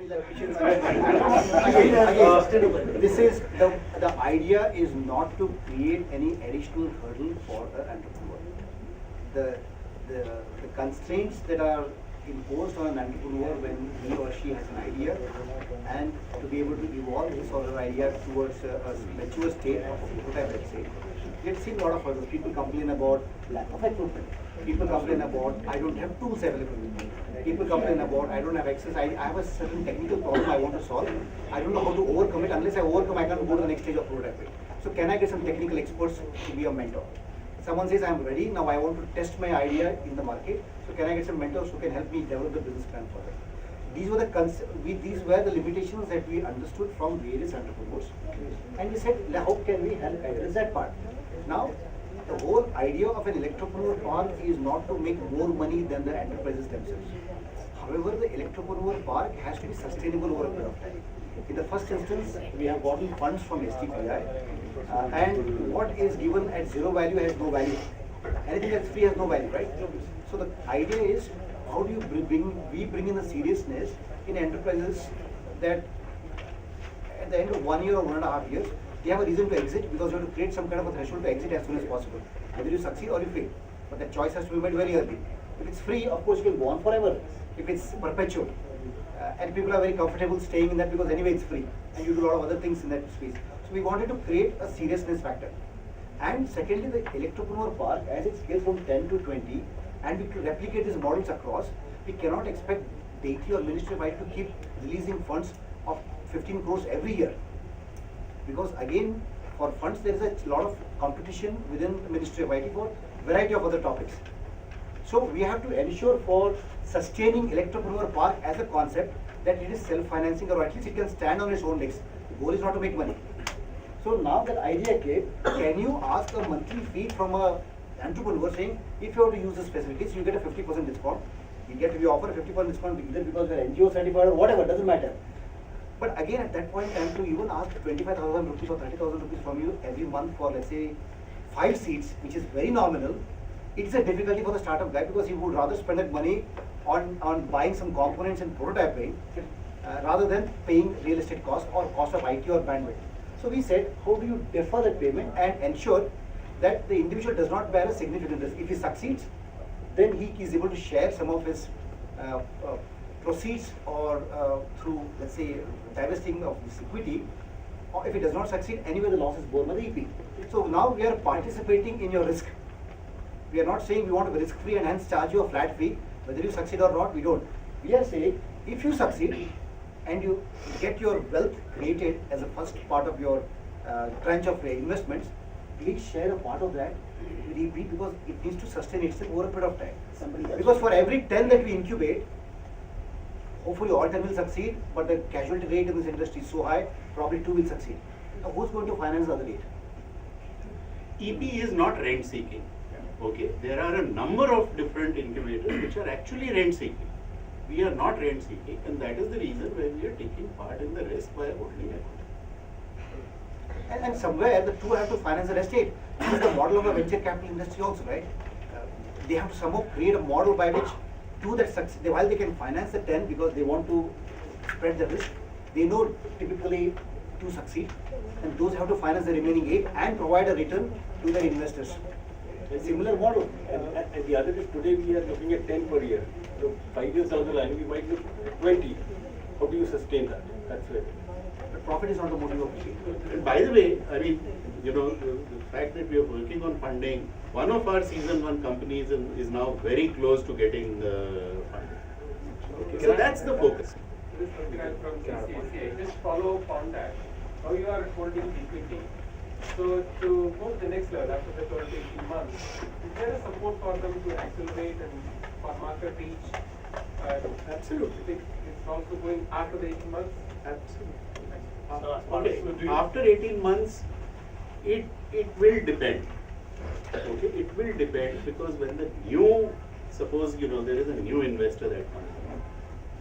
This is the idea is not to create any additional hurdle for the entrepreneur. The, the constraints that are imposed on an entrepreneur when he or she has an idea and to be able to evolve his or her idea towards a mature state of prototype, let's see a lot of others. People complain about lack of equipment. People complain about I don't have tools available with me. People complain about I don't have access. I have a certain technical problem I want to solve. I don't know how to overcome it. Unless I overcome, I can't go to the next stage of prototyping. So can I get some technical experts to be a mentor? Someone says I'm ready, now I want to test my idea in the market. So can I get some mentors who can help me develop the business plan further? These were the limitations that we understood from various entrepreneurs. And we said, how can we help address that part? Now, the whole idea of an electropreneur park is not to make more money than the enterprises themselves. However, the electropreneur park has to be sustainable over a period of time. In the first instance, we have gotten funds from STPI, and what is given at zero value has no value. Anything that's free has no value, right? So the idea is, how do you bring in a seriousness in enterprises that at the end of 1 year or 1.5 years, they have a reason to exit because you have to create some kind of a threshold to exit as soon as possible. Either you succeed or you fail. But that choice has to be made very early. If it's free, of course you can go on forever. If it's perpetual, and people are very comfortable staying in that because anyway it's free and you do a lot of other things in that space. So we wanted to create a seriousness factor. And secondly, the electropreneur park, as it scales from 10 to 20, and we could replicate these models across, we cannot expect DAITY or Ministry of IT to keep releasing funds of 15 crores every year. Because again, for funds there is a lot of competition within the Ministry of IT for variety of other topics. So we have to ensure for sustaining electropreneur park as a concept that it is self-financing or at least it can stand on its own legs. The goal is not to make money. So now that idea came, can you ask a monthly fee from a entrepreneur saying, if you have to use this facilities, you get a 50% discount. We offer a 50% discount either because we are NGO certified or whatever, doesn't matter. But again, at that point in time, to even ask 25,000 rupees or 30,000 rupees from you every month for, let's say, 5 seats, which is very nominal, it's a difficulty for the startup guy because he would rather spend that money on buying some components and prototyping rather than paying real estate cost or cost of IT or bandwidth. So we said, how do you defer that payment and ensure that the individual does not bear a significant risk? If he succeeds, then he is able to share some of his proceeds or through, let's say, divesting of this equity. Or if it does not succeed, anyway the loss is borne by the EP. So now we are participating in your risk. We are not saying we want to be risk-free and hence charge you a flat fee. Whether you succeed or not, we don't. We are saying, if you succeed and you get your wealth created as a first part of your tranche of investments, please share a part of that with EP because it needs to sustain itself over a period of time. Because for every 10 that we incubate, hopefully all 10 will succeed, but the casualty rate in this industry is so high, probably 2 will succeed. Now who's going to finance the other 8? EP is not rent seeking. Okay, there are a number of different incubators which are actually rent seeking. We are not rent seeking, and that is the reason why we are taking part in the risk by holding it. And somewhere the 2 have to finance the rest 8. This is the model of a venture capital industry also, right? They have to somehow create a model by which 2 that succeed, while they can finance the 10 because they want to spread the risk, they know typically 2 succeed, and those have to finance the remaining 8 and provide a return to their investors. A similar model. And the other is today we are looking at 10 per year. So 5 years down the line we might look at 20. How do you sustain that? That's where. But profit is not the motive of it. And by the way, I mean, you know, the fact that we are working on funding, one of our season 1 companies is now very close to getting funding. Okay. So that's the focus. This is from CCA. Just follow up on that. How you are holding equity. So to go to the next level after the 12 to 18 months, is there a support for them to accelerate and for market reach? Absolutely. It's also going after the 18 months? Absolutely. Okay. After 18 months, it will depend. Okay, it will depend because when the new, suppose you know there is a new investor that comes,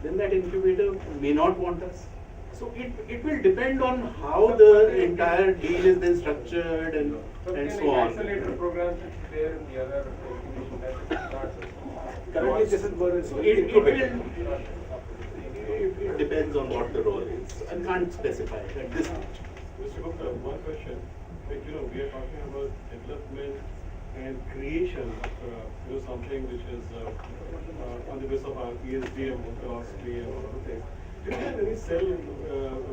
then that incubator may not want us. So it will depend on how the entire deal is then structured and so on. Accelerator programs which is there in the other incubation that is not. Currently this is where it's it depends on what the role is. I can't specify it at this stage. Mr. Gupta, one question. Like, we are talking about development and creation of something which is on the basis of our ESG and philosophy and all of things. Do you have any cell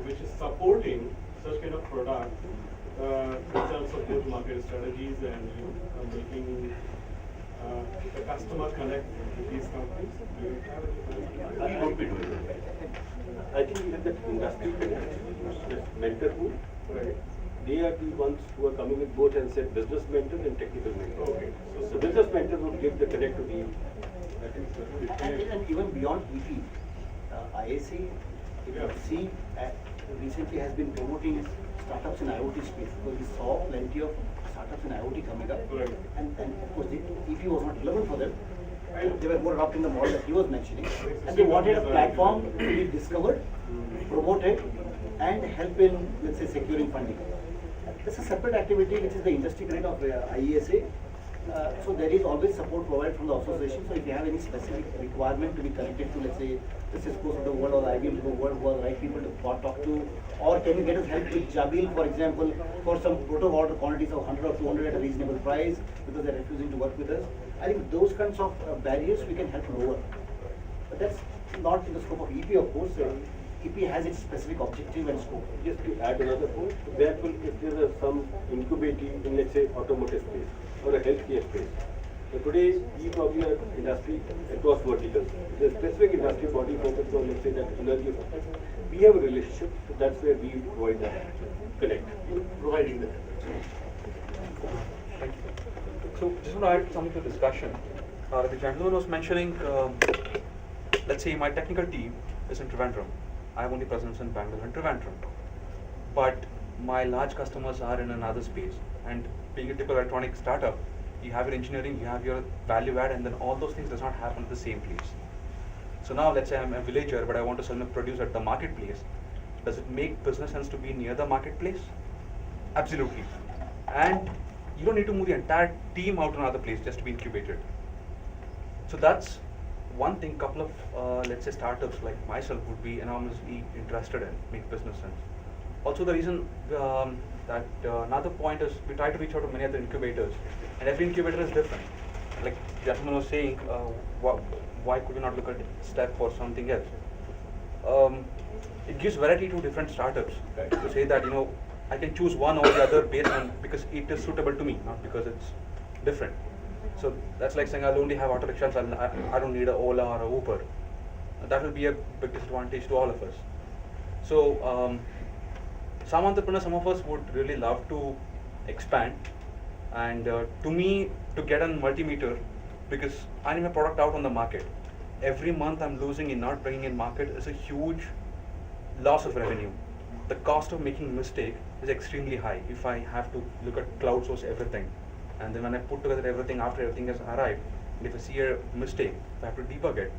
which is supporting such kind of product in terms of go-to-market strategies and making the customer connect with these companies? Do you have any? We won't be doing that. I think we have that industry connect, this mentor pool. Right. They are the ones who are coming with both and said business mentor and technical mentor. Okay. So business mentor would give the connect to the. I think And even beyond EP, IAC, if you see, recently has been promoting startups in IoT space because we saw plenty of startups in IoT coming up. Right. And of course, EP was not relevant for them. They were more adopting the model that he was mentioning. And they wanted a platform to be discovered, promoted, and help in, let's say, securing funding. This is a separate activity which is the industry grade of IESA. So there is always support provided from the association. So if you have any specific requirement to be connected to, let's say, the Cisco's of the world or the IBM of the world who are the right people to talk to, or can you get us help with Jabil, for example, for some proto-order quantities of 100 or 200 at a reasonable price because they're refusing to work with us. I think those kinds of barriers we can help lower. But that's not in the scope of EP, of course. EP has its specific objective and scope. just to add another point, that will, if there is some incubating in, let's say, automotive space or a healthcare space. So today, we probably are industry across verticals. The specific industry body focused on, let's say, that energy. We have a relationship, so that's where we provide that connect. Providing that. Thank you. So, just want to add something to the discussion. The gentleman was mentioning, let's say my technical team is in Trivandrum. I have only presence in Bangalore and Trivandrum. But my large customers are in another space. And being a typical electronic startup, you have your engineering, you have your value add, and then all those things does not happen at the same place. So now let's say I'm a villager, but I want to sell my produce at the marketplace. Does it make business sense to be near the marketplace? Absolutely. And you don't need to move the entire team out to another place just to be incubated. So that's one thing couple of, let's say, startups like myself would be enormously interested in, make business sense. Also the reason another point is we try to reach out to many other incubators, and every incubator is different. Like the gentleman was saying, why could we not look at STEP or something else? It gives variety to different startups. Right? To say that, I can choose one or the other based on, because it is suitable to me, not because it's different. So that's like saying I'll only have auto rickshaws, I don't need an Ola or a Uber. That will be a big disadvantage to all of us. So some entrepreneurs, some of us would really love to expand. And to me, to get a multimeter, because I need my product out on the market. Every month I'm losing in not bringing in market is a huge loss of revenue. The cost of making a mistake is extremely high if I have to look at cloud source everything. And then when I put together everything after everything has arrived, and if I see a mistake, I have to debug it.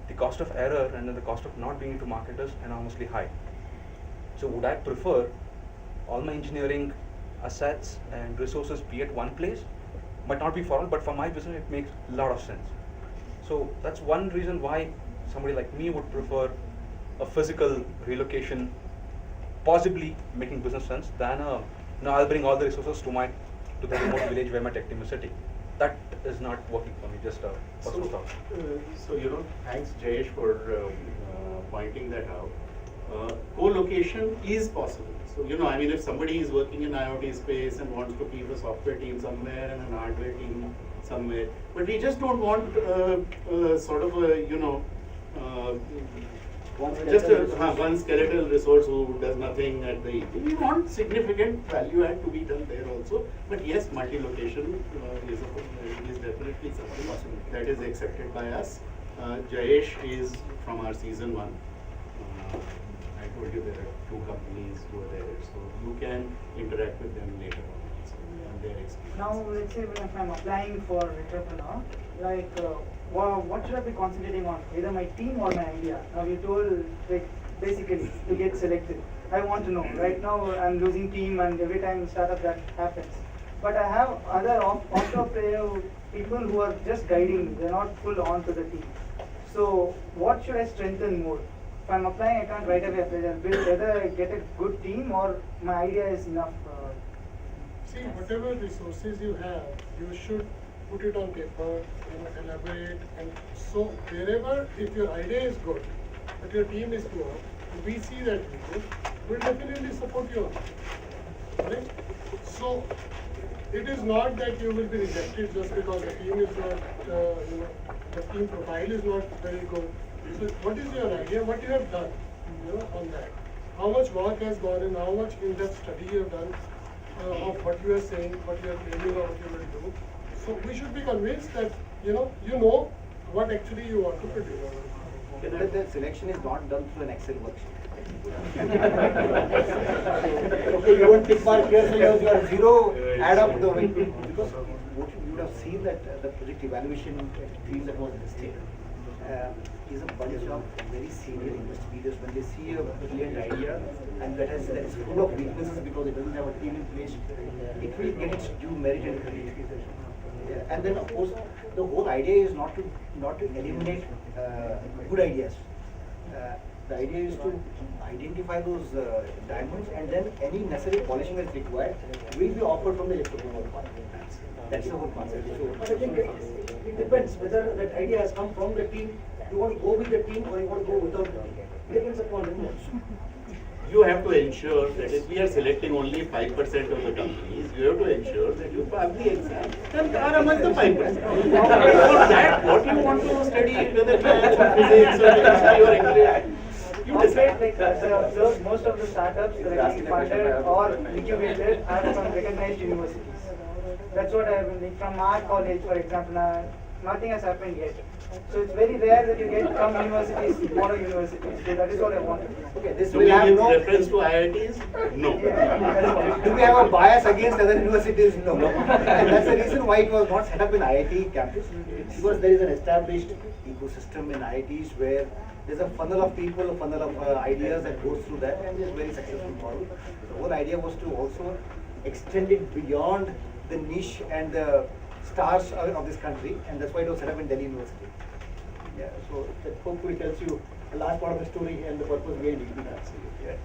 The cost of error and then the cost of not being to market is enormously high. So would I prefer all my engineering assets and resources be at one place? Might not be for all, but for my business it makes a lot of sense. So that's one reason why somebody like me would prefer a physical relocation, possibly making business sense, than I'll bring all the resources to the remote village where my tech team is sitting. That is not working for me, just a personal thought. So, thanks Jayesh for pointing that out. Co-location is possible. So, if somebody is working in IoT space and wants to keep a software team somewhere and an hardware team somewhere, but we just don't want one skeletal resource who does nothing at the EP. We want significant value add to be done there also. But yes, multi-location is definitely something that is accepted by us. Jayesh is from our season 1. I told you there are 2 companies who are there, so you can interact with them later on their experience. Now, let's say if I'm applying for entrepreneur, like what should I be concentrating on? Either my team or my idea? Now you told, like, basically to get selected. I want to know. Right now I'm losing team, and every time startup that happens. But I have other off-top people who are just guiding me. They're not full on to the team. So what should I strengthen more? if I'm applying, I can't right away apply. I'll build whether I get a good team or my idea is enough. See, whatever resources you have, you should put it on paper, elaborate, and so wherever, if your idea is good, but your team is poor, we see that video, we'll definitely support you on it. Right? So, it is not that you will be rejected just because the team is not, the team profile is not very good. So, what is your idea? What you have done, on that? How much work has gone in? How much in-depth study you have done of what you are saying, what you are claiming, or what you will do? So, we should be convinced that you know what actually you want to produce. The selection is not done through an Excel worksheet. Okay, you won't tick mark here, so you have zero add up the way. Because what you would have seen that the project evaluation team that was listed is a bunch of very senior investigators. When they see a brilliant idea and that is full of weaknesses because it doesn't have a team in place, it will get its due merit and credit. Yeah. And then of course the whole idea is not to eliminate good ideas. The idea is to identify those diamonds, and then any necessary polishing that's required will be offered from the electrochemical part. That's the whole concept. But I think it depends whether that idea has come from the team. You want to go with the team or you want to go without the team. It depends upon the You have to ensure that if we are selecting only 5% of the companies, you have to ensure that you pass the exam and are among the 5%. For that, what you want to study, whether maths or physics or chemistry or English, you decide. Like most of the startups that are being funded or incubated are from recognized universities. That's what I have been from our college, for example. Nothing has happened yet. So it's very rare that you get from universities, modern universities. So that is what I want. Okay, this Do will we have give no reference to IITs? No. Do we have a bias against other universities? No. And that's the reason why it was not set up in IIT campus. Because there is an established ecosystem in IITs where there's a funnel of people, a funnel of ideas that goes through that, and it's a very successful model. The whole idea was to also extend it beyond the niche and the stars of this country, and that's why it was set up in Delhi University. Yeah, so that hopefully tells you a large part of the story and the purpose behind it. Yeah.